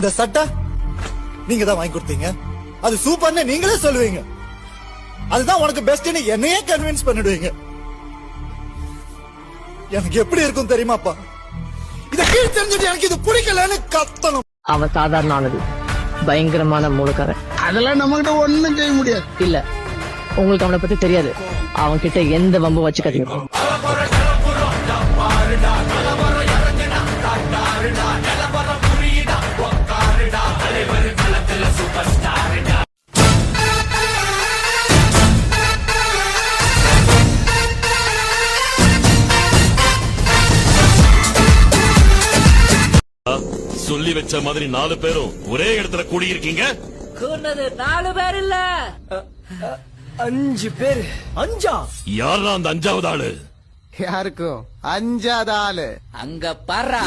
இந்த சட்டை நீங்க தான் வாங்கி கொடுத்தீங்க, அது சூப்பர்னு நீங்களே சொல்லுவீங்க, அதுதான் உனக்கு பெஸ்ட்னு என்னையே கன்வின்ஸ் பண்ணிடுவீங்க. எனக்கு எப்படி இருக்கும் தெரியுமாப்பா? இத கீழ் தெரிஞ்சுட்டு எனக்கு இது பிடிக்கலன்னு கத்தணும். அவன் சாதாரண ஆனது, பயங்கரமான மூலக்காரன். அதெல்லாம் நம்ம கிட்ட ஒண்ணும் செய்ய முடியாது. இல்ல, உங்களுக்கு அவனை பத்தி தெரியாது. அவன் கிட்ட எந்த வம்பு வச்சுக்காதீங்க. சொல்லி வச்ச மாதிரி 4 பேரும் ஒரே இடத்துல கூடியிருக்கீங்க. கூர்னது 4 பேர் இல்ல, 5 பேர். 5ஆ? யாரா அந்த 5வது ஆளு? யாருக்கும் 5வது ஆளு அங்க பாரா.